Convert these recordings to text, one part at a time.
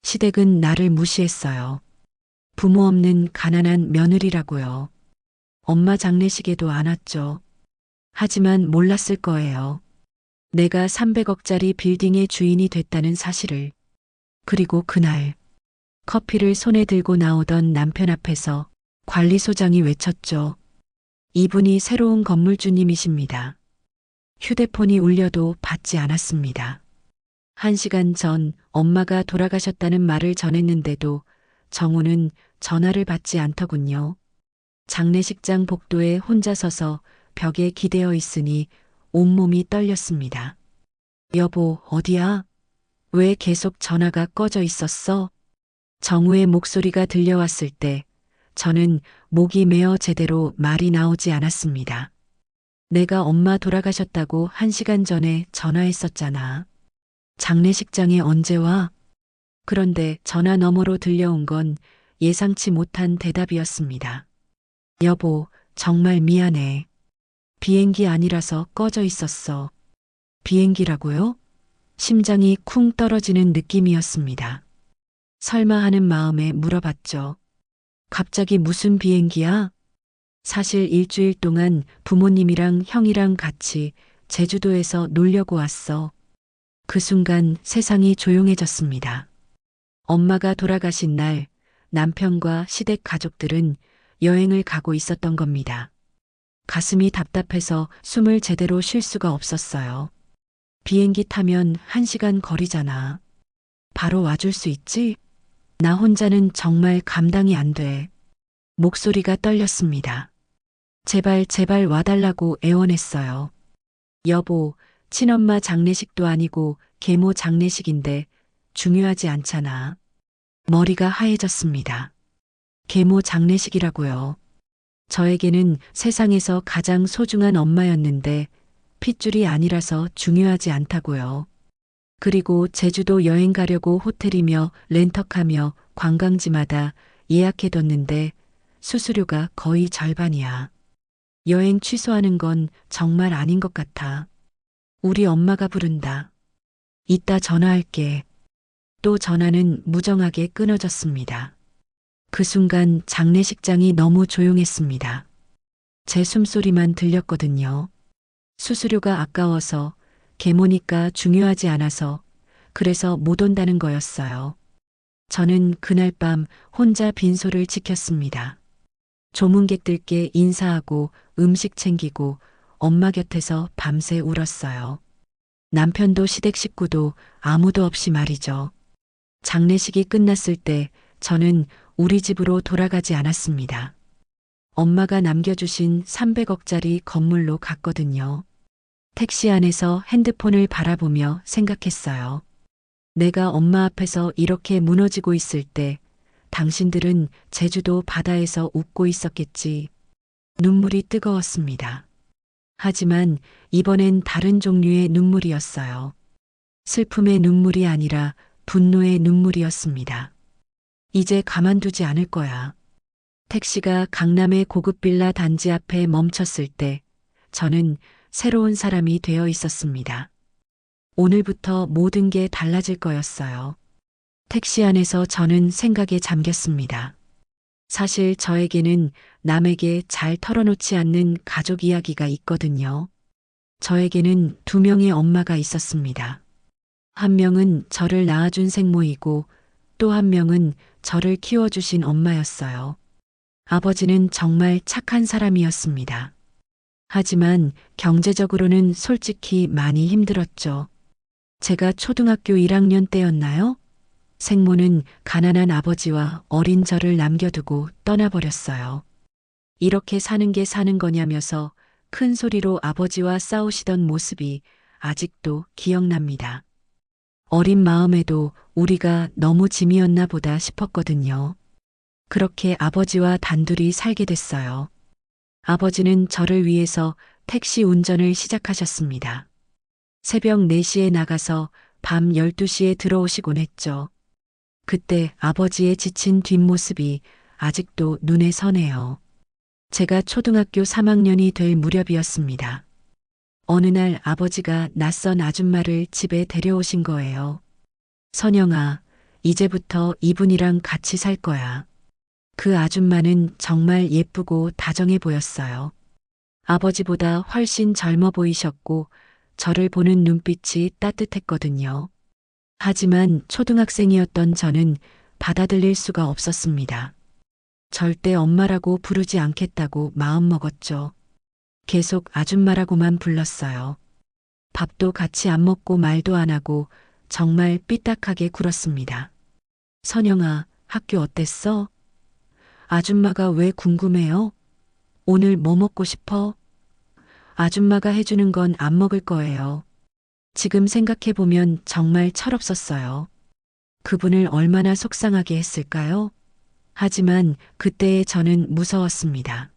시댁은 나를 무시했어요. 부모 없는 가난한 며느리라고요. 엄마 장례식에도 안 왔죠. 하지만 몰랐을 거예요. 내가 300억짜리 빌딩의 주인이 됐다는 사실을. 그리고 그날 커피를 손에 들고 나오던 남편 앞에서 관리소장이 외쳤죠. 이분이 새로운 건물주님이십니다. 휴대폰이 울려도 받지 않았습니다. 1시간 전 엄마가 돌아가셨다는 말을 전했는데도 정우는 전화를 받지 않더군요. 장례식장 복도에 혼자 서서 벽에 기대어 있으니 온몸이 떨렸습니다. 여보, 어디야? 왜 계속 전화가 꺼져 있었어? 정우의 목소리가 들려왔을 때 저는 목이 메어 제대로 말이 나오지 않았습니다. 내가 엄마 돌아가셨다고 1시간 전에 전화했었잖아. 장례식장에 언제 와? 그런데 전화 너머로 들려온 건 예상치 못한 대답이었습니다. 여보, 정말 미안해. 비행기 아니라서 꺼져 있었어. 비행기라고요? 심장이 쿵 떨어지는 느낌이었습니다. 설마 하는 마음에 물어봤죠. 갑자기 무슨 비행기야? 사실 일주일 동안 부모님이랑 형이랑 같이 제주도에서 놀려고 왔어. 그 순간 세상이 조용해졌습니다. 엄마가 돌아가신 날 남편과 시댁 가족들은 여행을 가고 있었던 겁니다. 가슴이 답답해서 숨을 제대로 쉴 수가 없었어요. 비행기 타면 1시간 거리잖아. 바로 와줄 수 있지? 나 혼자는 정말 감당이 안 돼. 목소리가 떨렸습니다. 제발 제발 와달라고 애원했어요. 여보, 친엄마 장례식도 아니고 계모 장례식인데 중요하지 않잖아. 머리가 하얘졌습니다. 계모 장례식이라고요. 저에게는 세상에서 가장 소중한 엄마였는데 핏줄이 아니라서 중요하지 않다고요. 그리고 제주도 여행 가려고 호텔이며 렌터카며 관광지마다 예약해뒀는데 수수료가 거의 절반이야. 여행 취소하는 건 정말 아닌 것 같아. 우리 엄마가 부른다. 이따 전화할게. 또 전화는 무정하게 끊어졌습니다. 그 순간 장례식장이 너무 조용했습니다. 제 숨소리만 들렸거든요. 수수료가 아까워서, 계모니까 중요하지 않아서, 그래서 못 온다는 거였어요. 저는 그날 밤 혼자 빈소를 지켰습니다. 조문객들께 인사하고 음식 챙기고 엄마 곁에서 밤새 울었어요. 남편도 시댁 식구도 아무도 없이 말이죠. 장례식이 끝났을 때 저는 우리 집으로 돌아가지 않았습니다. 엄마가 남겨주신 300억짜리 건물로 갔거든요. 택시 안에서 핸드폰을 바라보며 생각했어요. 내가 엄마 앞에서 이렇게 무너지고 있을 때 당신들은 제주도 바다에서 웃고 있었겠지. 눈물이 뜨거웠습니다. 하지만 이번엔 다른 종류의 눈물이었어요. 슬픔의 눈물이 아니라 분노의 눈물이었습니다. 이제 가만두지 않을 거야. 택시가 강남의 고급 빌라 단지 앞에 멈췄을 때 저는 새로운 사람이 되어 있었습니다. 오늘부터 모든 게 달라질 거였어요. 택시 안에서 저는 생각에 잠겼습니다. 사실 저에게는 남에게 잘 털어놓지 않는 가족 이야기가 있거든요. 저에게는 2명의 엄마가 있었습니다. 한 명은 저를 낳아준 생모이고 또 한 명은 저를 키워주신 엄마였어요. 아버지는 정말 착한 사람이었습니다. 하지만 경제적으로는 솔직히 많이 힘들었죠. 제가 초등학교 1학년 때였나요? 생모는 가난한 아버지와 어린 저를 남겨두고 떠나버렸어요. 이렇게 사는 게 사는 거냐면서 큰 소리로 아버지와 싸우시던 모습이 아직도 기억납니다. 어린 마음에도 우리가 너무 짐이었나 보다 싶었거든요. 그렇게 아버지와 단둘이 살게 됐어요. 아버지는 저를 위해서 택시 운전을 시작하셨습니다. 새벽 4시에 나가서 밤 12시에 들어오시곤 했죠. 그때 아버지의 지친 뒷모습이 아직도 눈에 선해요. 제가 초등학교 3학년이 될 무렵이었습니다. 어느 날 아버지가 낯선 아줌마를 집에 데려오신 거예요. 선영아, 이제부터 이분이랑 같이 살 거야. 그 아줌마는 정말 예쁘고 다정해 보였어요. 아버지보다 훨씬 젊어 보이셨고 저를 보는 눈빛이 따뜻했거든요. 하지만 초등학생이었던 저는 받아들일 수가 없었습니다. 절대 엄마라고 부르지 않겠다고 마음먹었죠. 계속 아줌마라고만 불렀어요. 밥도 같이 안 먹고 말도 안 하고 정말 삐딱하게 굴었습니다. 선영아, 학교 어땠어? 아줌마가 왜 궁금해요? 오늘 뭐 먹고 싶어? 아줌마가 해주는 건 안 먹을 거예요. 지금 생각해보면 정말 철없었어요. 그분을 얼마나 속상하게 했을까요? 하지만 그때의 저는 무서웠습니다.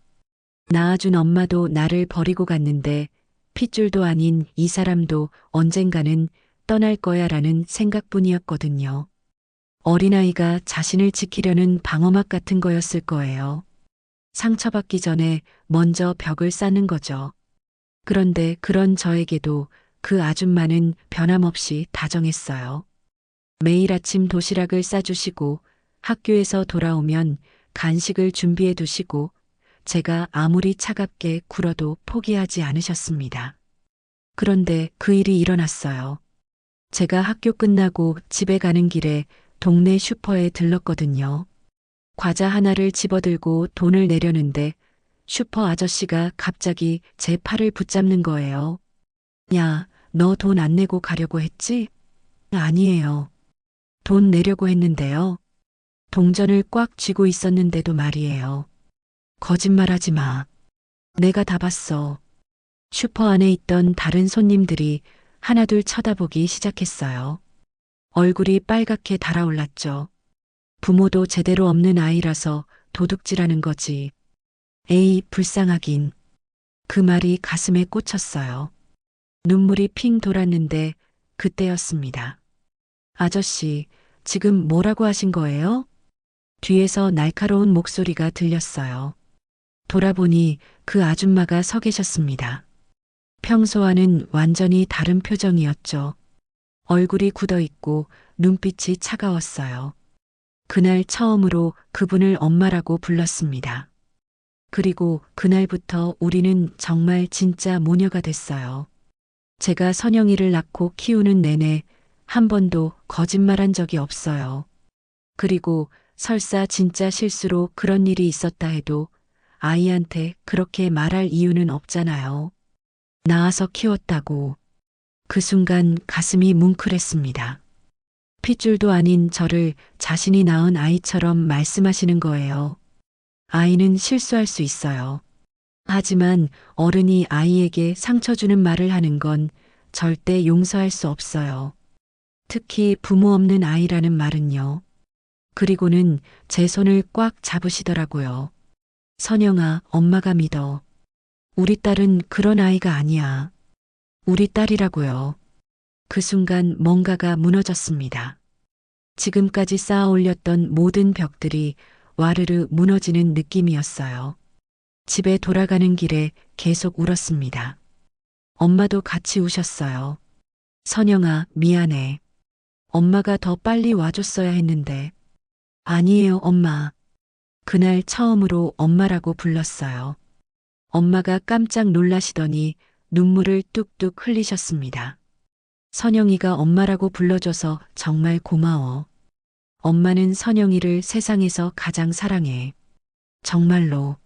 낳아준 엄마도 나를 버리고 갔는데 핏줄도 아닌 이 사람도 언젠가는 떠날 거야 라는 생각뿐이었거든요. 어린아이가 자신을 지키려는 방어막 같은 거였을 거예요. 상처받기 전에 먼저 벽을 쌓는 거죠. 그런데 그런 저에게도 그 아줌마는 변함없이 다정했어요. 매일 아침 도시락을 싸주시고 학교에서 돌아오면 간식을 준비해 두시고 제가 아무리 차갑게 굴어도 포기하지 않으셨습니다. 그런데 그 일이 일어났어요. 제가 학교 끝나고 집에 가는 길에 동네 슈퍼에 들렀거든요. 과자 하나를 집어들고 돈을 내려는데 슈퍼 아저씨가 갑자기 제 팔을 붙잡는 거예요. 야, 너 돈 안 내고 가려고 했지? 아니에요. 돈 내려고 했는데요. 동전을 꽉 쥐고 있었는데도 말이에요. 거짓말하지 마. 내가 다 봤어. 슈퍼 안에 있던 다른 손님들이 하나둘 쳐다보기 시작했어요. 얼굴이 빨갛게 달아올랐죠. 부모도 제대로 없는 아이라서 도둑질하는 거지. 에이, 불쌍하긴. 그 말이 가슴에 꽂혔어요. 눈물이 핑 돌았는데 그때였습니다. 아저씨, 지금 뭐라고 하신 거예요? 뒤에서 날카로운 목소리가 들렸어요. 돌아보니 그 아줌마가 서 계셨습니다. 평소와는 완전히 다른 표정이었죠. 얼굴이 굳어 있고 눈빛이 차가웠어요. 그날 처음으로 그분을 엄마라고 불렀습니다. 그리고 그날부터 우리는 정말 진짜 모녀가 됐어요. 제가 선영이를 낳고 키우는 내내 한 번도 거짓말한 적이 없어요. 그리고 설사 진짜 실수로 그런 일이 있었다 해도 아이한테 그렇게 말할 이유는 없잖아요. 낳아서 키웠다고. 그 순간 가슴이 뭉클했습니다. 핏줄도 아닌 저를 자신이 낳은 아이처럼 말씀하시는 거예요. 아이는 실수할 수 있어요. 하지만 어른이 아이에게 상처 주는 말을 하는 건 절대 용서할 수 없어요. 특히 부모 없는 아이라는 말은요. 그리고는 제 손을 꽉 잡으시더라고요. 선영아, 엄마가 믿어. 우리 딸은 그런 아이가 아니야. 우리 딸이라고요. 그 순간 뭔가가 무너졌습니다. 지금까지 쌓아 올렸던 모든 벽들이 와르르 무너지는 느낌이었어요. 집에 돌아가는 길에 계속 울었습니다. 엄마도 같이 우셨어요. 선영아, 미안해. 엄마가 더 빨리 와줬어야 했는데. 아니에요, 엄마. 그날 처음으로 엄마라고 불렀어요. 엄마가 깜짝 놀라시더니 눈물을 뚝뚝 흘리셨습니다. 선영이가 엄마라고 불러줘서 정말 고마워. 엄마는 선영이를 세상에서 가장 사랑해. 정말로.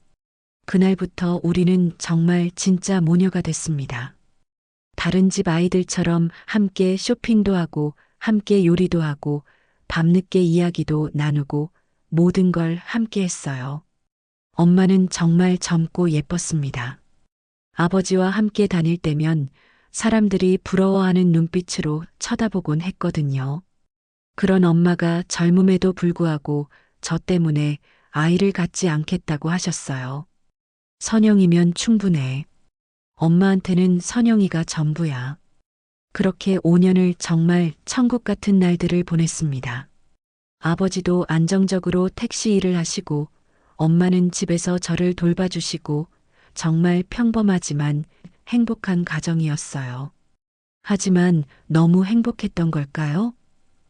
그날부터 우리는 정말 진짜 모녀가 됐습니다. 다른 집 아이들처럼 함께 쇼핑도 하고 함께 요리도 하고 밤늦게 이야기도 나누고 모든 걸 함께 했어요. 엄마는 정말 젊고 예뻤습니다. 아버지와 함께 다닐 때면 사람들이 부러워하는 눈빛으로 쳐다보곤 했거든요. 그런 엄마가 젊음에도 불구하고 저 때문에 아이를 갖지 않겠다고 하셨어요. 선영이면 충분해. 엄마한테는 선영이가 전부야. 그렇게 5년을 정말 천국 같은 날들을 보냈습니다. 아버지도 안정적으로 택시 일을 하시고 엄마는 집에서 저를 돌봐주시고 정말 평범하지만 행복한 가정이었어요. 하지만 너무 행복했던 걸까요?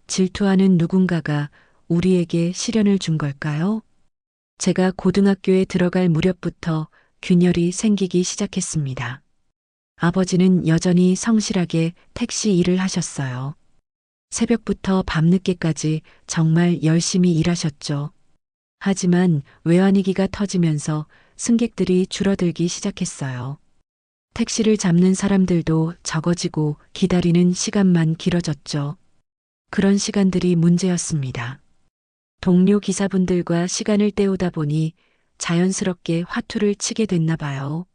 질투하는 누군가가 우리에게 시련을 준 걸까요? 제가 고등학교에 들어갈 무렵부터 균열이 생기기 시작했습니다. 아버지는 여전히 성실하게 택시 일을 하셨어요. 새벽부터 밤늦게까지 정말 열심히 일하셨죠. 하지만 외환위기가 터지면서 승객들이 줄어들기 시작했어요. 택시를 잡는 사람들도 적어지고 기다리는 시간만 길어졌죠. 그런 시간들이 문제였습니다. 동료 기사분들과 시간을 때우다 보니 자연스럽게 화투를 치게 됐나 봐요.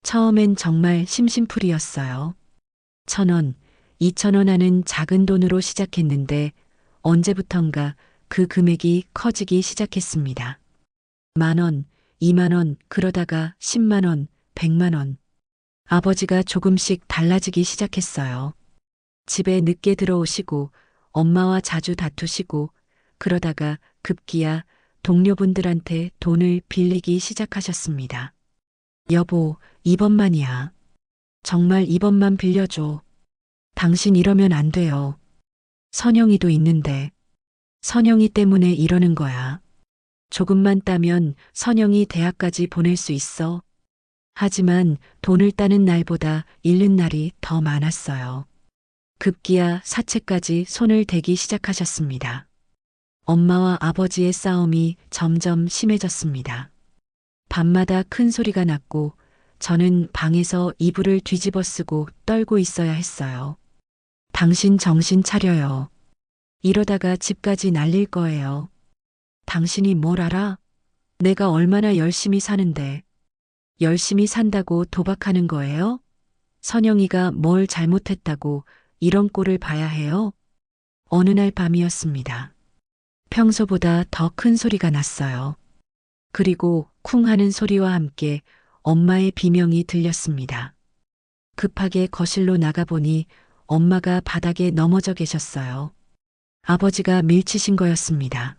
처음엔 정말 심심풀이였어요. 1,000원, 2,000원 하는 작은 돈으로 시작했는데 언제부턴가 그 금액이 커지기 시작했습니다. 10,000원, 20,000원, 그러다가 100,000원, 100,000원. 아버지가 조금씩 달라지기 시작했어요. 집에 늦게 들어오시고 엄마와 자주 다투시고 그러다가 급기야 동료분들한테 돈을 빌리기 시작하셨습니다. 여보, 이번만이야. 정말 이번만 빌려줘. 당신 이러면 안 돼요. 선영이도 있는데. 선영이 때문에 이러는 거야. 조금만 따면 선영이 대학까지 보낼 수 있어. 하지만 돈을 따는 날보다 잃는 날이 더 많았어요. 급기야 사채까지 손을 대기 시작하셨습니다. 엄마와 아버지의 싸움이 점점 심해졌습니다. 밤마다 큰 소리가 났고 저는 방에서 이불을 뒤집어 쓰고 떨고 있어야 했어요. 당신 정신 차려요. 이러다가 집까지 날릴 거예요. 당신이 뭘 알아? 내가 얼마나 열심히 사는데. 열심히 산다고 도박하는 거예요? 선영이가 뭘 잘못했다고 이런 꼴을 봐야 해요? 어느 날 밤이었습니다. 평소보다 더 큰 소리가 났어요. 그리고 쿵 하는 소리와 함께 엄마의 비명이 들렸습니다. 급하게 거실로 나가보니 엄마가 바닥에 넘어져 계셨어요. 아버지가 밀치신 거였습니다.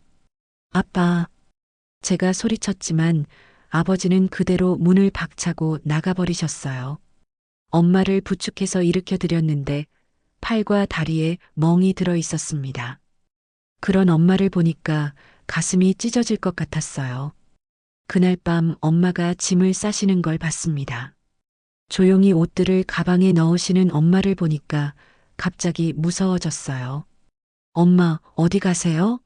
아빠. 제가 소리쳤지만 아버지는 그대로 문을 박차고 나가버리셨어요. 엄마를 부축해서 일으켜 드렸는데 팔과 다리에 멍이 들어 있었습니다. 그런 엄마를 보니까 가슴이 찢어질 것 같았어요. 그날 밤 엄마가 짐을 싸시는 걸 봤습니다. 조용히 옷들을 가방에 넣으시는 엄마를 보니까 갑자기 무서워졌어요. 엄마, 어디 가세요?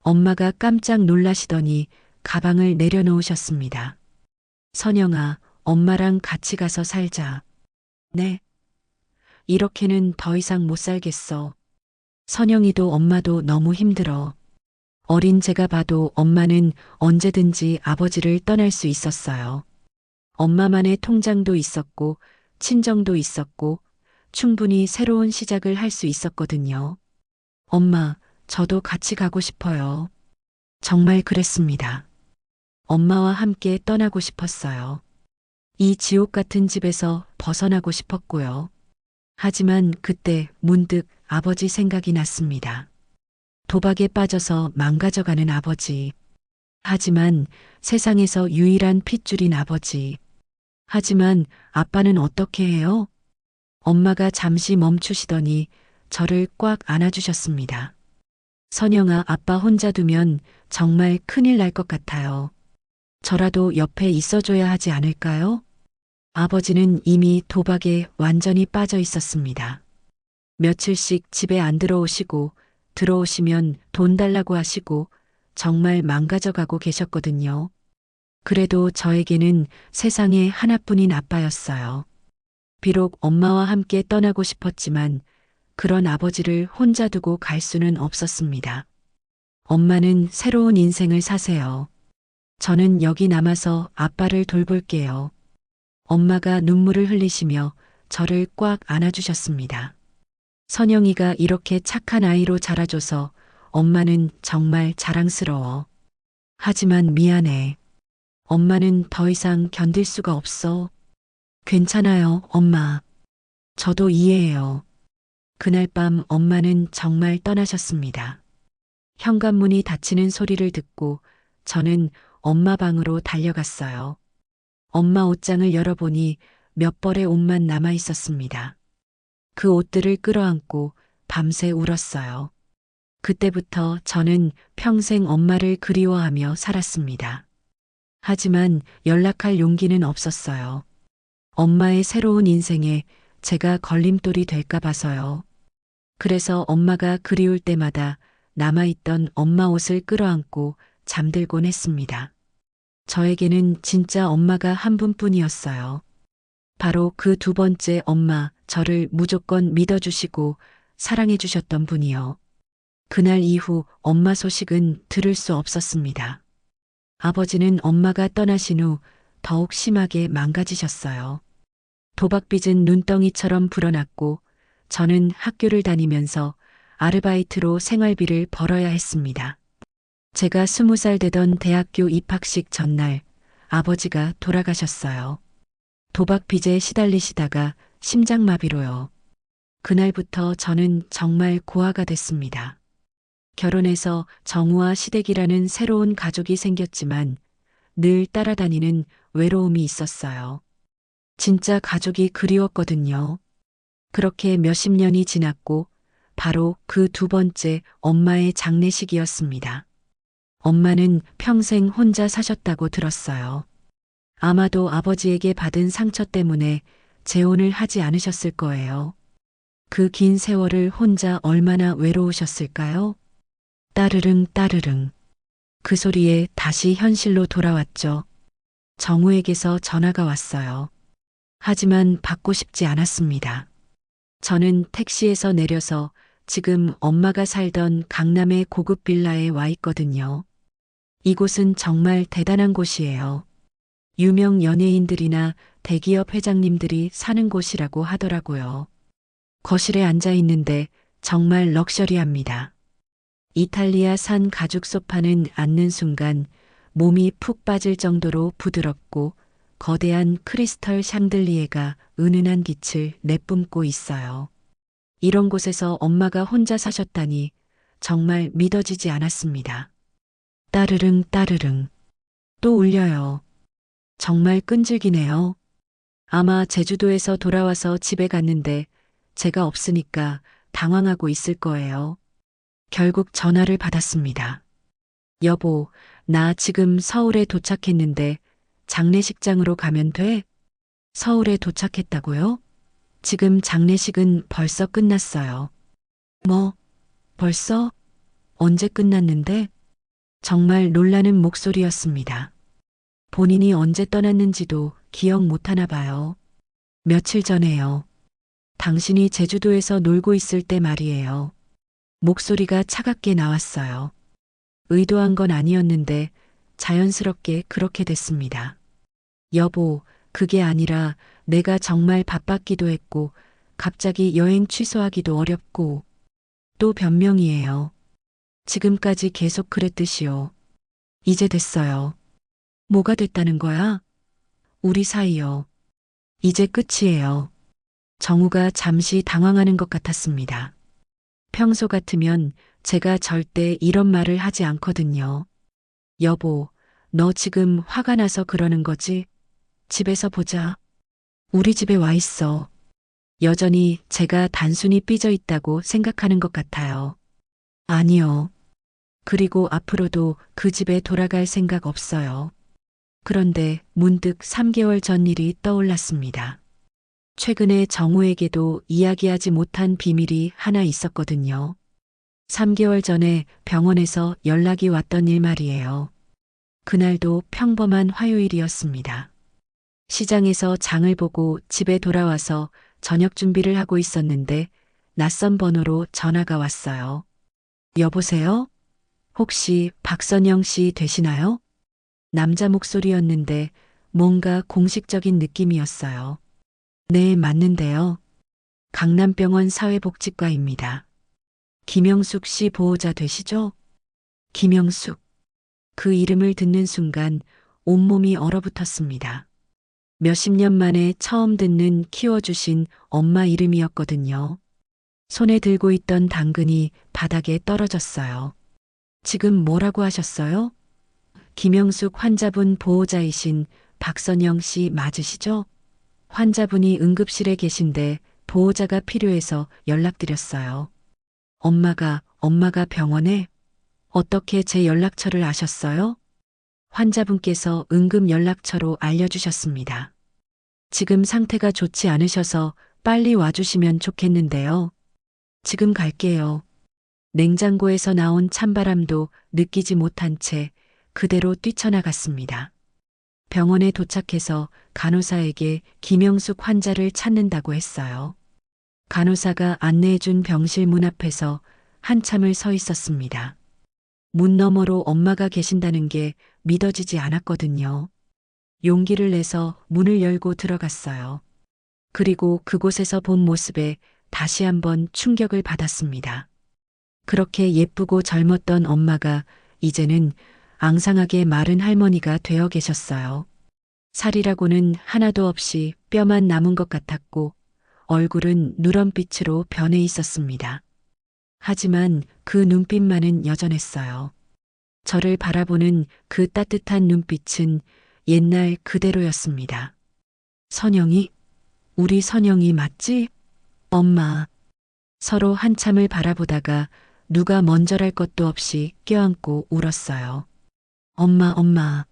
엄마가 깜짝 놀라시더니 가방을 내려놓으셨습니다. 선영아, 엄마랑 같이 가서 살자. 네. 이렇게는 더 이상 못 살겠어. 선영이도 엄마도 너무 힘들어. 어린 제가 봐도 엄마는 언제든지 아버지를 떠날 수 있었어요. 엄마만의 통장도 있었고, 친정도 있었고, 충분히 새로운 시작을 할 수 있었거든요. 엄마, 저도 같이 가고 싶어요. 정말 그랬습니다. 엄마와 함께 떠나고 싶었어요. 이 지옥 같은 집에서 벗어나고 싶었고요. 하지만 그때 문득 아버지 생각이 났습니다. 도박에 빠져서 망가져가는 아버지. 하지만 세상에서 유일한 핏줄인 아버지. 하지만 아빠는 어떻게 해요? 엄마가 잠시 멈추시더니 저를 꽉 안아주셨습니다. 선영아, 아빠 혼자 두면 정말 큰일 날 것 같아요. 저라도 옆에 있어줘야 하지 않을까요? 아버지는 이미 도박에 완전히 빠져 있었습니다. 며칠씩 집에 안 들어오시고 들어오시면 돈 달라고 하시고 정말 망가져가고 계셨거든요. 그래도 저에게는 세상에 하나뿐인 아빠였어요. 비록 엄마와 함께 떠나고 싶었지만 그런 아버지를 혼자 두고 갈 수는 없었습니다. 엄마는 새로운 인생을 사세요. 저는 여기 남아서 아빠를 돌볼게요. 엄마가 눈물을 흘리시며 저를 꽉 안아주셨습니다. 선영이가 이렇게 착한 아이로 자라줘서 엄마는 정말 자랑스러워. 하지만 미안해. 엄마는 더 이상 견딜 수가 없어. 괜찮아요, 엄마. 저도 이해해요. 그날 밤 엄마는 정말 떠나셨습니다. 현관문이 닫히는 소리를 듣고 저는 엄마 방으로 달려갔어요. 엄마 옷장을 열어보니 몇 벌의 옷만 남아 있었습니다. 그 옷들을 끌어안고 밤새 울었어요. 그때부터 저는 평생 엄마를 그리워하며 살았습니다. 하지만 연락할 용기는 없었어요. 엄마의 새로운 인생에 제가 걸림돌이 될까 봐서요. 그래서 엄마가 그리울 때마다 남아있던 엄마 옷을 끌어안고 잠들곤 했습니다. 저에게는 진짜 엄마가 한 분뿐이었어요. 바로 그 두 번째 엄마, 저를 무조건 믿어주시고 사랑해주셨던 분이요. 그날 이후 엄마 소식은 들을 수 없었습니다. 아버지는 엄마가 떠나신 후 더욱 심하게 망가지셨어요. 도박빚은 눈덩이처럼 불어났고 저는 학교를 다니면서 아르바이트로 생활비를 벌어야 했습니다. 제가 20살 되던 대학교 입학식 전날 아버지가 돌아가셨어요. 도박빚에 시달리시다가 심장마비로요. 그날부터 저는 정말 고아가 됐습니다. 결혼해서 정우와 시댁이라는 새로운 가족이 생겼지만 늘 따라다니는 외로움이 있었어요. 진짜 가족이 그리웠거든요. 그렇게 몇십 년이 지났고 바로 그 두 번째 엄마의 장례식이었습니다. 엄마는 평생 혼자 사셨다고 들었어요. 아마도 아버지에게 받은 상처 때문에 재혼을 하지 않으셨을 거예요. 그 긴 세월을 혼자 얼마나 외로우셨을까요? 따르릉 따르릉. 그 소리에 다시 현실로 돌아왔죠. 정우에게서 전화가 왔어요. 하지만 받고 싶지 않았습니다. 저는 택시에서 내려서 지금 엄마가 살던 강남의 고급 빌라에 와 있거든요. 이곳은 정말 대단한 곳이에요. 유명 연예인들이나 대기업 회장님들이 사는 곳이라고 하더라고요. 거실에 앉아 있는데 정말 럭셔리합니다. 이탈리아산 가죽 소파는 앉는 순간 몸이 푹 빠질 정도로 부드럽고 거대한 크리스털 샹들리에가 은은한 빛을 내뿜고 있어요. 이런 곳에서 엄마가 혼자 사셨다니 정말 믿어지지 않았습니다. 따르릉 따르릉. 또 울려요. 정말 끈질기네요. 아마 제주도에서 돌아와서 집에 갔는데 제가 없으니까 당황하고 있을 거예요. 결국 전화를 받았습니다. 여보, 나 지금 서울에 도착했는데 장례식장으로 가면 돼? 서울에 도착했다고요? 지금 장례식은 벌써 끝났어요. 뭐, 벌써? 언제 끝났는데? 정말 놀라는 목소리였습니다. 본인이 언제 떠났는지도 기억 못하나 봐요. 며칠 전에요. 당신이 제주도에서 놀고 있을 때 말이에요. 목소리가 차갑게 나왔어요. 의도한 건 아니었는데 자연스럽게 그렇게 됐습니다. 여보, 그게 아니라 내가 정말 바빴기도 했고 갑자기 여행 취소하기도 어렵고 또 변명이에요. 지금까지 계속 그랬듯이요. 이제 됐어요. 뭐가 됐다는 거야? 우리 사이요. 이제 끝이에요. 정우가 잠시 당황하는 것 같았습니다. 평소 같으면 제가 절대 이런 말을 하지 않거든요. 여보, 너 지금 화가 나서 그러는 거지? 집에서 보자. 우리 집에 와 있어. 여전히 제가 단순히 삐져 있다고 생각하는 것 같아요. 아니요. 그리고 앞으로도 그 집에 돌아갈 생각 없어요. 그런데 문득 3개월 전 일이 떠올랐습니다. 최근에 정우에게도 이야기하지 못한 비밀이 하나 있었거든요. 3개월 전에 병원에서 연락이 왔던 일 말이에요. 그날도 평범한 화요일이었습니다. 시장에서 장을 보고 집에 돌아와서 저녁 준비를 하고 있었는데 낯선 번호로 전화가 왔어요. 여보세요? 혹시 박선영 씨 되시나요? 남자 목소리였는데 뭔가 공식적인 느낌이었어요. 네, 맞는데요. 강남병원 사회복지과입니다. 김영숙 씨 보호자 되시죠? 김영숙. 그 이름을 듣는 순간 온몸이 얼어붙었습니다. 몇십 년 만에 처음 듣는 키워주신 엄마 이름이었거든요. 손에 들고 있던 당근이 바닥에 떨어졌어요. 지금 뭐라고 하셨어요? 김영숙 환자분 보호자이신 박선영 씨 맞으시죠? 환자분이 응급실에 계신데 보호자가 필요해서 연락드렸어요. 엄마가 엄마가 병원에? 어떻게 제 연락처를 아셨어요? 환자분께서 응급 연락처로 알려주셨습니다. 지금 상태가 좋지 않으셔서 빨리 와주시면 좋겠는데요. 지금 갈게요. 냉장고에서 나온 찬바람도 느끼지 못한 채 그대로 뛰쳐나갔습니다. 병원에 도착해서 간호사에게 김영숙 환자를 찾는다고 했어요. 간호사가 안내해준 병실 문 앞에서 한참을 서 있었습니다. 문 너머로 엄마가 계신다는 게 믿어지지 않았거든요. 용기를 내서 문을 열고 들어갔어요. 그리고 그곳에서 본 모습에 다시 한번 충격을 받았습니다. 그렇게 예쁘고 젊었던 엄마가 이제는 앙상하게 마른 할머니가 되어 계셨어요. 살이라고는 하나도 없이 뼈만 남은 것 같았고 얼굴은 누런빛으로 변해 있었습니다. 하지만 그 눈빛만은 여전했어요. 저를 바라보는 그 따뜻한 눈빛은 옛날 그대로였습니다. 선영이? 우리 선영이 맞지? 엄마. 서로 한참을 바라보다가 누가 먼저랄 것도 없이 껴안고 울었어요. 엄마, 엄마.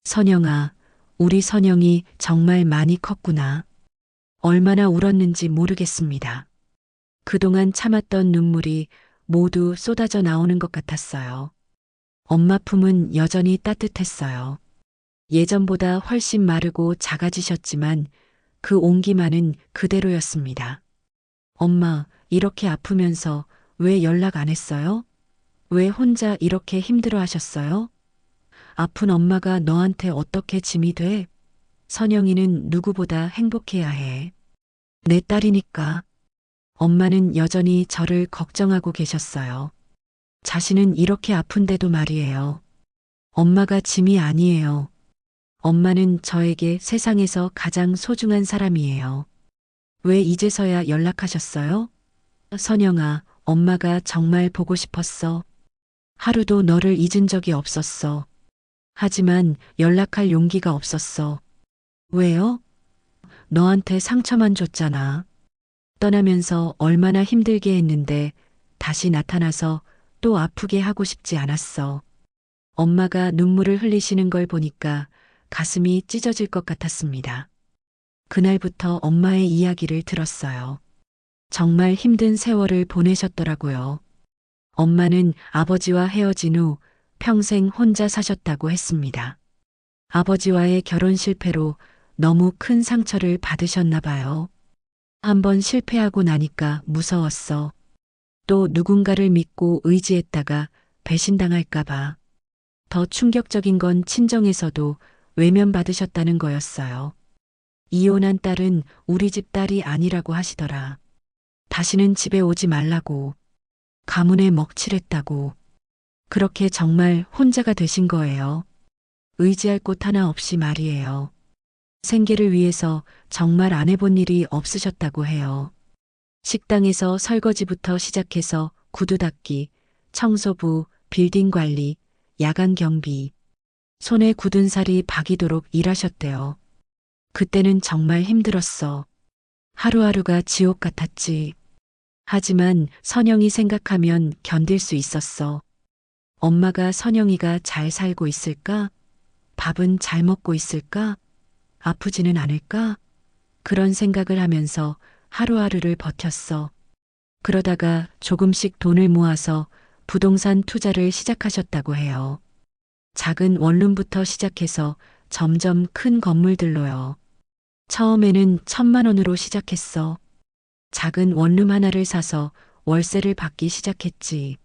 선영아, 우리 선영이 정말 많이 컸구나. 얼마나 울었는지 모르겠습니다. 그동안 참았던 눈물이 모두 쏟아져 나오는 것 같았어요. 엄마 품은 여전히 따뜻했어요. 예전보다 훨씬 마르고 작아지셨지만 그 온기만은 그대로였습니다. 엄마, 이렇게 아프면서 왜 연락 안 했어요? 왜 혼자 이렇게 힘들어 하셨어요? 아픈 엄마가 너한테 어떻게 짐이 돼? 선영이는 누구보다 행복해야 해. 내 딸이니까. 엄마는 여전히 저를 걱정하고 계셨어요. 자신은 이렇게 아픈데도 말이에요. 엄마가 짐이 아니에요. 엄마는 저에게 세상에서 가장 소중한 사람이에요. 왜 이제서야 연락하셨어요? 선영아, 엄마가 정말 보고 싶었어. 하루도 너를 잊은 적이 없었어. 하지만 연락할 용기가 없었어. 왜요? 너한테 상처만 줬잖아. 떠나면서 얼마나 힘들게 했는데 다시 나타나서 또 아프게 하고 싶지 않았어. 엄마가 눈물을 흘리시는 걸 보니까 가슴이 찢어질 것 같았습니다. 그날부터 엄마의 이야기를 들었어요. 정말 힘든 세월을 보내셨더라고요. 엄마는 아버지와 헤어진 후 평생 혼자 사셨다고 했습니다. 아버지와의 결혼 실패로 너무 큰 상처를 받으셨나 봐요. 한번 실패하고 나니까 무서웠어. 또 누군가를 믿고 의지했다가 배신당할까봐. 더 충격적인 건 친정에서도 외면받으셨다는 거였어요. 이혼한 딸은 우리 집 딸이 아니라고 하시더라. 다시는 집에 오지 말라고. 가문에 먹칠했다고. 그렇게 정말 혼자가 되신 거예요. 의지할 곳 하나 없이 말이에요. 생계를 위해서 정말 안 해본 일이 없으셨다고 해요. 식당에서 설거지부터 시작해서 구두 닦기, 청소부, 빌딩 관리, 야간 경비. 손에 굳은 살이 박이도록 일하셨대요. 그때는 정말 힘들었어. 하루하루가 지옥 같았지. 하지만 선영이 생각하면 견딜 수 있었어. 엄마가 선영이가 잘 살고 있을까? 밥은 잘 먹고 있을까? 아프지는 않을까? 그런 생각을 하면서 하루하루를 버텼어. 그러다가 조금씩 돈을 모아서 부동산 투자를 시작하셨다고 해요. 작은 원룸부터 시작해서 점점 큰 건물들로요. 처음에는 1,000만 원으로 시작했어. 작은 원룸 하나를 사서 월세를 받기 시작했지.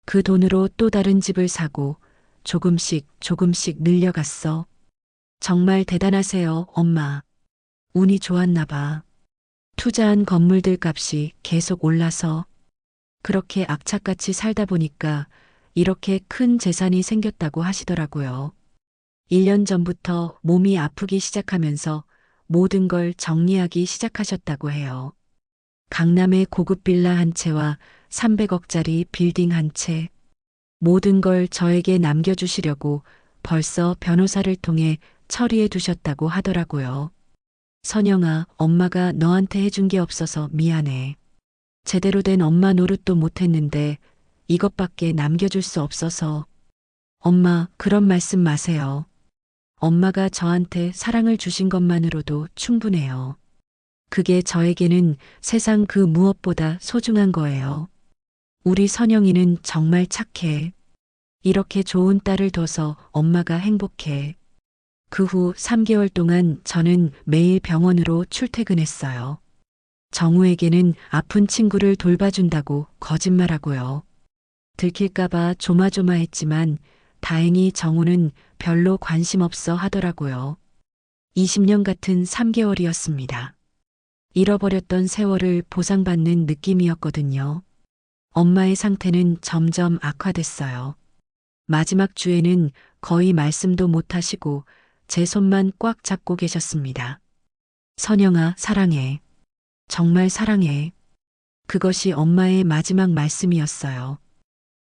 그 돈으로 또 다른 집을 사고 조금씩 늘려갔어. 정말 대단하세요, 엄마. 운이 좋았나 봐. 투자한 건물들 값이 계속 올라서 그렇게 악착같이 살다 보니까 이렇게 큰 재산이 생겼다고 하시더라고요. 1년 전부터 몸이 아프기 시작하면서 모든 걸 정리하기 시작하셨다고 해요. 강남의 고급 빌라 한 채와 300억짜리 빌딩 한 채. 모든 걸 저에게 남겨주시려고 벌써 변호사를 통해 처리해 두셨다고 하더라고요. 선영아, 엄마가 너한테 해준 게 없어서 미안해. 제대로 된 엄마 노릇도 못했는데 이것밖에 남겨줄 수 없어서. 엄마, 그런 말씀 마세요. 엄마가 저한테 사랑을 주신 것만으로도 충분해요. 그게 저에게는 세상 그 무엇보다 소중한 거예요. 우리 선영이는 정말 착해. 이렇게 좋은 딸을 둬서 엄마가 행복해. 그 후 3개월 동안 저는 매일 병원으로 출퇴근했어요. 정우에게는 아픈 친구를 돌봐준다고 거짓말하고요. 들킬까봐 조마조마했지만 다행히 정우는 별로 관심 없어 하더라고요. 20년 같은 3개월이었습니다. 잃어버렸던 세월을 보상받는 느낌이었거든요. 엄마의 상태는 점점 악화됐어요. 마지막 주에는 거의 말씀도 못 하시고 제 손만 꽉 잡고 계셨습니다. 선영아, 사랑해. 정말 사랑해. 그것이 엄마의 마지막 말씀이었어요.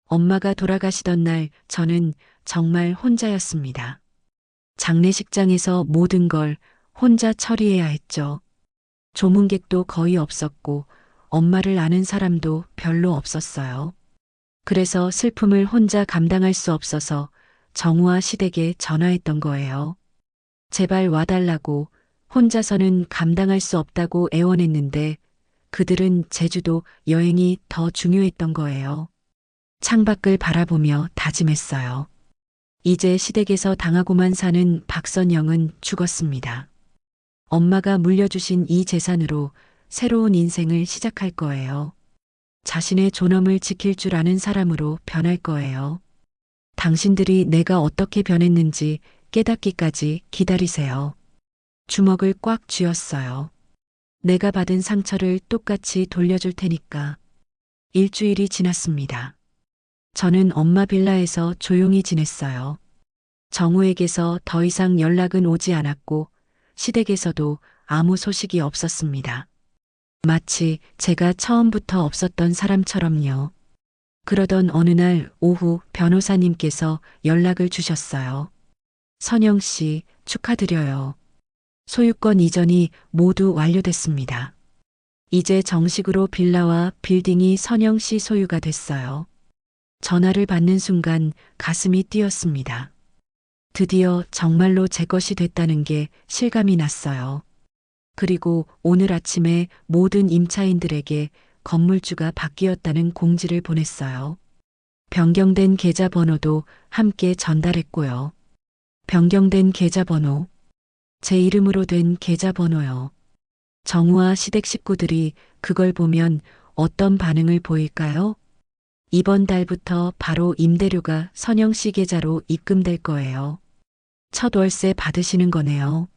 엄마가 돌아가시던 날 저는 정말 혼자였습니다. 장례식장에서 모든 걸 혼자 처리해야 했죠. 조문객도 거의 없었고 엄마를 아는 사람도 별로 없었어요. 그래서 슬픔을 혼자 감당할 수 없어서 정우와 시댁에 전화했던 거예요. 제발 와달라고, 혼자서는 감당할 수 없다고 애원했는데 그들은 제주도 여행이 더 중요했던 거예요. 창밖을 바라보며 다짐했어요. 이제 시댁에서 당하고만 사는 박선영은 죽었습니다. 엄마가 물려주신 이 재산으로 새로운 인생을 시작할 거예요. 자신의 존엄을 지킬 줄 아는 사람으로 변할 거예요. 당신들이 내가 어떻게 변했는지 깨닫기까지 기다리세요. 주먹을 꽉 쥐었어요. 내가 받은 상처를 똑같이 돌려줄 테니까. 일주일이 지났습니다. 저는 엄마 빌라에서 조용히 지냈어요. 정우에게서 더 이상 연락은 오지 않았고 시댁에서도 아무 소식이 없었습니다. 마치 제가 처음부터 없었던 사람처럼요. 그러던 어느 날 오후 변호사님께서 연락을 주셨어요. 선영 씨, 축하드려요. 소유권 이전이 모두 완료됐습니다. 이제 정식으로 빌라와 빌딩이 선영 씨 소유가 됐어요. 전화를 받는 순간 가슴이 뛰었습니다. 드디어 정말로 제 것이 됐다는 게 실감이 났어요. 그리고 오늘 아침에 모든 임차인들에게 건물주가 바뀌었다는 공지를 보냈어요. 변경된 계좌번호도 함께 전달했고요. 변경된 계좌번호, 제 이름으로 된 계좌번호요. 정우와 시댁 식구들이 그걸 보면 어떤 반응을 보일까요? 이번 달부터 바로 임대료가 선영 씨 계좌로 입금될 거예요. 첫 월세 받으시는 거네요.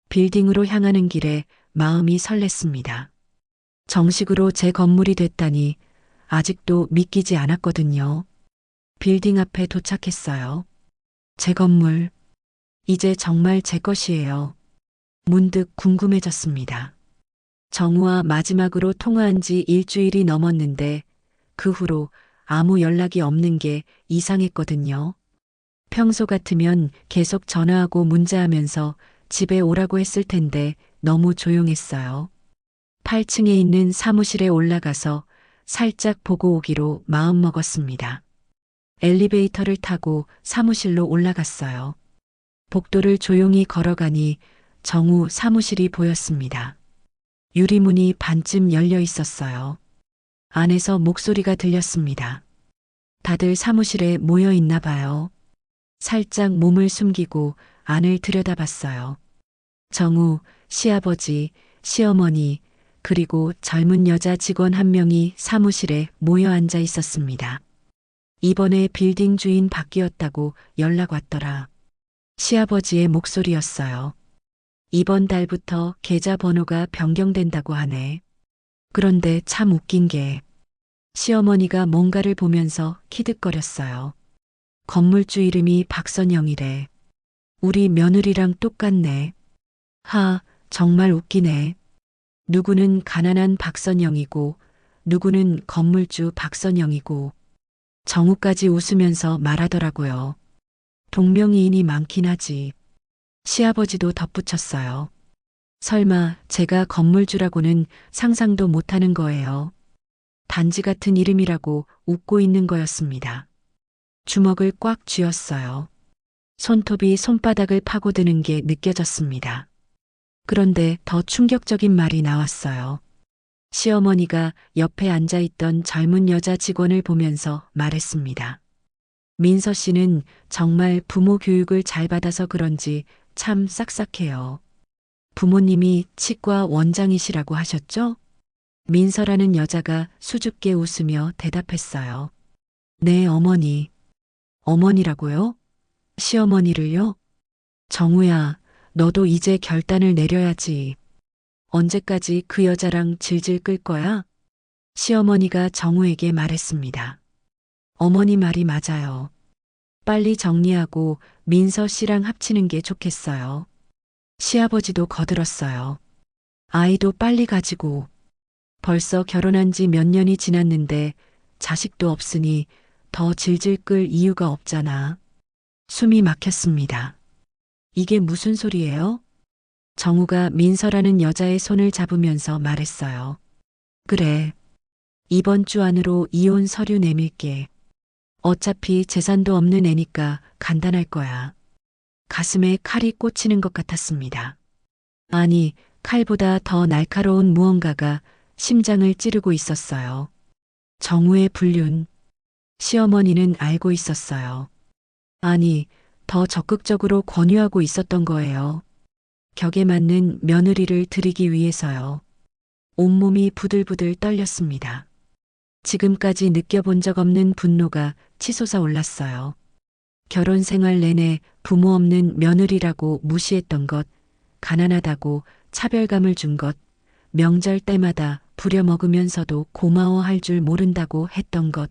빌딩으로 향하는 길에 마음이 설렜습니다. 정식으로 제 건물이 됐다니 아직도 믿기지 않았거든요. 빌딩 앞에 도착했어요. 제 건물, 이제 정말 제 것이에요. 문득 궁금해졌습니다. 정우와 마지막으로 통화한 지 일주일이 넘었는데 그 후로 아무 연락이 없는 게 이상했거든요. 평소 같으면 계속 전화하고 문자하면서 집에 오라고 했을 텐데 너무 조용했어요. 8층에 있는 사무실에 올라가서 살짝 보고 오기로 마음먹었습니다. 엘리베이터를 타고 사무실로 올라갔어요. 복도를 조용히 걸어가니 정우 사무실이 보였습니다. 유리문이 반쯤 열려 있었어요. 안에서 목소리가 들렸습니다. 다들 사무실에 모여 있나 봐요. 살짝 몸을 숨기고 안을 들여다봤어요. 정우, 시아버지, 시어머니, 그리고 젊은 여자 직원 한 명이 사무실에 모여 앉아 있었습니다. 이번에 빌딩 주인 바뀌었다고 연락 왔더라. 시아버지의 목소리였어요. 이번 달부터 계좌 번호가 변경된다고 하네. 그런데 참 웃긴 게 시어머니가 뭔가를 보면서 키득거렸어요. 건물주 이름이 박선영이래. 우리 며느리랑 똑같네. 하, 정말 웃기네. 누구는 가난한 박선영이고 누구는 건물주 박선영이고 정우까지 웃으면서 말하더라고요. 동명이인이 많긴 하지. 시아버지도 덧붙였어요. 설마 제가 건물주라고는 상상도 못하는 거예요. 단지 같은 이름이라고 웃고 있는 거였습니다. 주먹을 꽉 쥐었어요. 손톱이 손바닥을 파고드는 게 느껴졌습니다. 그런데 더 충격적인 말이 나왔어요. 시어머니가 옆에 앉아있던 젊은 여자 직원을 보면서 말했습니다. 민서 씨는 정말 부모 교육을 잘 받아서 그런지 참 싹싹해요. 부모님이 치과 원장이시라고 하셨죠? 민서라는 여자가 수줍게 웃으며 대답했어요. 네, 어머니. 어머니라고요? 시어머니를요? 정우야, 너도 이제 결단을 내려야지. 언제까지 그 여자랑 질질 끌 거야? 시어머니가 정우에게 말했습니다. 어머니 말이 맞아요. 빨리 정리하고 민서 씨랑 합치는 게 좋겠어요. 시아버지도 거들었어요. 아이도 빨리 가지고. 벌써 결혼한 지 몇 년이 지났는데 자식도 없으니 더 질질 끌 이유가 없잖아. 숨이 막혔습니다. 이게 무슨 소리예요? 정우가 민서라는 여자의 손을 잡으면서 말했어요. 그래. 이번 주 안으로 이혼 서류 내밀게. 어차피 재산도 없는 애니까 간단할 거야. 가슴에 칼이 꽂히는 것 같았습니다. 아니, 칼보다 더 날카로운 무언가가 심장을 찌르고 있었어요. 정우의 불륜. 시어머니는 알고 있었어요. 아니, 더 적극적으로 권유하고 있었던 거예요. 격에 맞는 며느리를 드리기 위해서요. 온몸이 부들부들 떨렸습니다. 지금까지 느껴본 적 없는 분노가 치솟아 올랐어요. 결혼 생활 내내 부모 없는 며느리라고 무시했던 것, 가난하다고 차별감을 준 것, 명절 때마다 부려먹으면서도 고마워할 줄 모른다고 했던 것,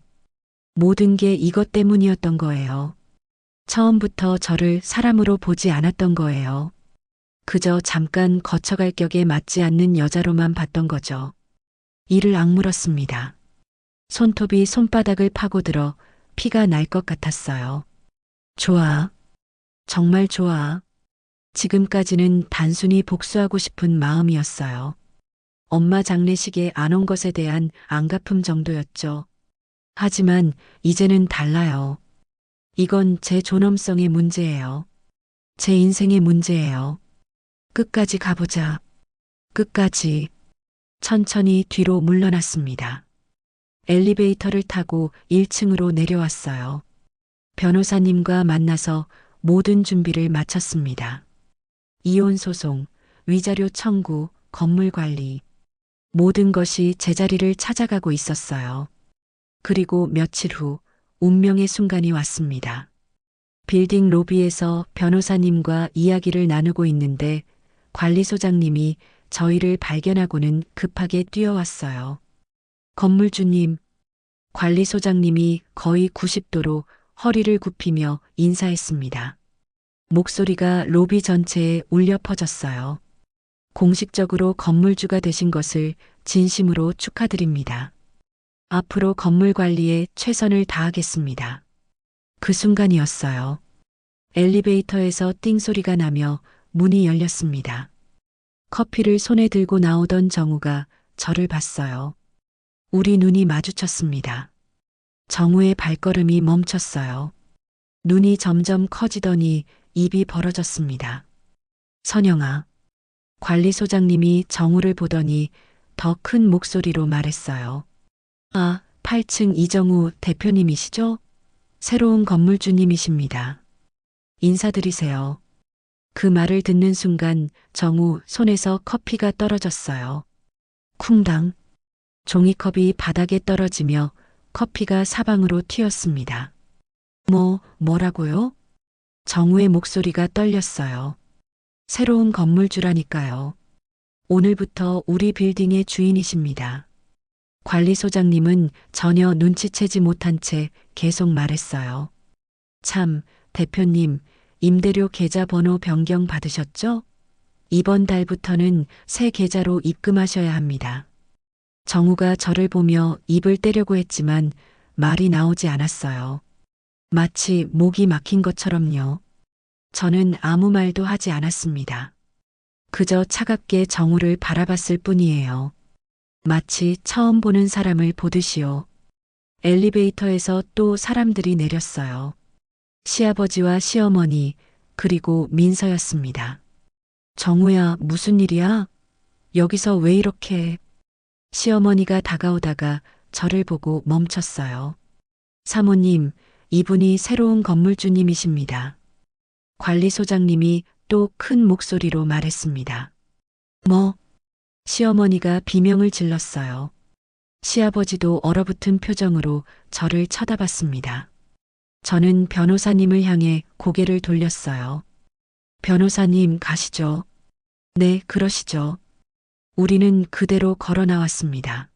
모든 게 이것 때문이었던 거예요. 처음부터 저를 사람으로 보지 않았던 거예요. 그저 잠깐 거쳐갈 격에 맞지 않는 여자로만 봤던 거죠. 이를 악물었습니다. 손톱이 손바닥을 파고들어 피가 날 것 같았어요. 좋아. 정말 좋아. 지금까지는 단순히 복수하고 싶은 마음이었어요. 엄마 장례식에 안 온 것에 대한 안갚음 정도였죠. 하지만 이제는 달라요. 이건 제 존엄성의 문제예요. 제 인생의 문제예요. 끝까지 가보자. 끝까지. 천천히 뒤로 물러났습니다. 엘리베이터를 타고 1층으로 내려왔어요. 변호사님과 만나서 모든 준비를 마쳤습니다. 이혼 소송, 위자료 청구, 건물 관리. 모든 것이 제자리를 찾아가고 있었어요. 그리고 며칠 후 운명의 순간이 왔습니다. 빌딩 로비에서 변호사님과 이야기를 나누고 있는데 관리소장님이 저희를 발견하고는 급하게 뛰어왔어요. 건물주님, 관리소장님이 거의 90도로 허리를 굽히며 인사했습니다. 목소리가 로비 전체에 울려 퍼졌어요. 공식적으로 건물주가 되신 것을 진심으로 축하드립니다. 앞으로 건물 관리에 최선을 다하겠습니다. 그 순간이었어요. 엘리베이터에서 띵소리가 나며 문이 열렸습니다. 커피를 손에 들고 나오던 정우가 저를 봤어요. 우리 눈이 마주쳤습니다. 정우의 발걸음이 멈췄어요. 눈이 점점 커지더니 입이 벌어졌습니다. 선영아. 관리소장님이 정우를 보더니 더 큰 목소리로 말했어요. 아, 8층 이정우 대표님이시죠? 새로운 건물주님이십니다. 인사드리세요. 그 말을 듣는 순간 정우 손에서 커피가 떨어졌어요. 쿵당. 종이컵이 바닥에 떨어지며 커피가 사방으로 튀었습니다. 뭐라고요? 정우의 목소리가 떨렸어요. 새로운 건물주라니까요. 오늘부터 우리 빌딩의 주인이십니다. 관리소장님은 전혀 눈치채지 못한 채 계속 말했어요. 참, 대표님, 임대료 계좌번호 변경 받으셨죠? 이번 달부터는 새 계좌로 입금하셔야 합니다. 정우가 저를 보며 입을 떼려고 했지만 말이 나오지 않았어요. 마치 목이 막힌 것처럼요. 저는 아무 말도 하지 않았습니다. 그저 차갑게 정우를 바라봤을 뿐이에요. 마치 처음 보는 사람을 보듯이요. 엘리베이터에서 또 사람들이 내렸어요. 시아버지와 시어머니, 그리고 민서였습니다. 정우야, 무슨 일이야? 여기서 왜 이렇게? 시어머니가 다가오다가 저를 보고 멈췄어요. 사모님, 이분이 새로운 건물주님이십니다. 관리소장님이 또 큰 목소리로 말했습니다. 뭐? 시어머니가 비명을 질렀어요. 시아버지도 얼어붙은 표정으로 저를 쳐다봤습니다. 저는 변호사님을 향해 고개를 돌렸어요. 변호사님 가시죠. 네, 그러시죠. 우리는 그대로 걸어 나왔습니다.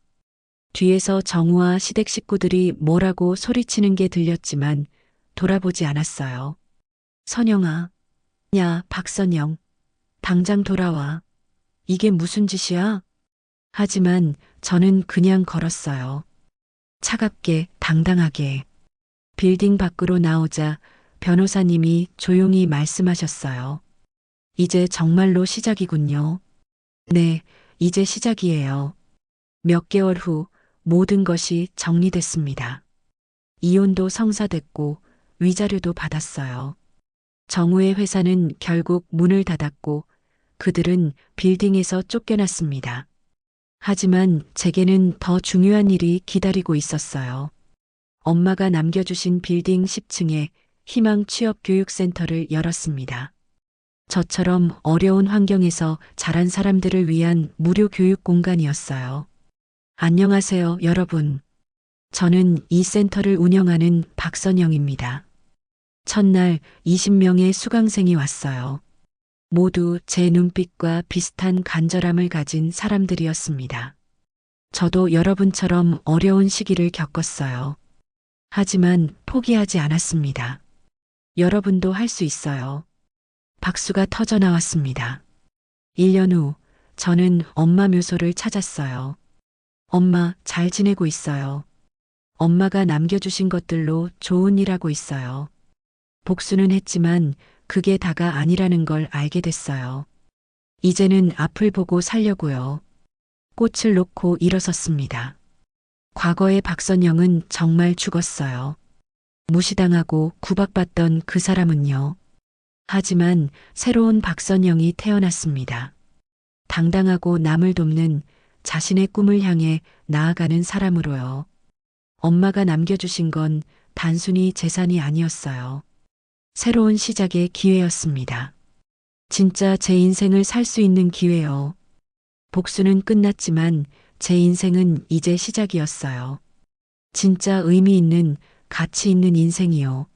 뒤에서 정우와 시댁 식구들이 뭐라고 소리치는 게 들렸지만 돌아보지 않았어요. 선영아, 야, 박선영, 당장 돌아와. 이게 무슨 짓이야? 하지만 저는 그냥 걸었어요. 차갑게, 당당하게. 빌딩 밖으로 나오자 변호사님이 조용히 말씀하셨어요. 이제 정말로 시작이군요. 네, 이제 시작이에요. 몇 개월 후 모든 것이 정리됐습니다. 이혼도 성사됐고 위자료도 받았어요. 정우의 회사는 결국 문을 닫았고 그들은 빌딩에서 쫓겨났습니다. 하지만 제게는 더 중요한 일이 기다리고 있었어요. 엄마가 남겨주신 빌딩 10층에 희망 취업 교육센터를 열었습니다. 저처럼 어려운 환경에서 자란 사람들을 위한 무료 교육 공간이었어요. 안녕하세요, 여러분. 저는 이 센터를 운영하는 박선영입니다. 첫날 20명의 수강생이 왔어요. 모두 제 눈빛과 비슷한 간절함을 가진 사람들이었습니다. 저도 여러분처럼 어려운 시기를 겪었어요. 하지만 포기하지 않았습니다. 여러분도 할 수 있어요. 박수가 터져 나왔습니다. 1년 후 저는 엄마 묘소를 찾았어요. 엄마 잘 지내고 있어요. 엄마가 남겨주신 것들로 좋은 일 하고 있어요. 복수는 했지만 그게 다가 아니라는 걸 알게 됐어요. 이제는 앞을 보고 살려고요. 꽃을 놓고 일어섰습니다. 과거의 박선영은 정말 죽었어요. 무시당하고 구박받던 그 사람은요. 하지만 새로운 박선영이 태어났습니다. 당당하고 남을 돕는 자신의 꿈을 향해 나아가는 사람으로요. 엄마가 남겨주신 건 단순히 재산이 아니었어요. 새로운 시작의 기회였습니다. 진짜 제 인생을 살 수 있는 기회요. 복수는 끝났지만 제 인생은 이제 시작이었어요. 진짜 의미 있는, 가치 있는 인생이요.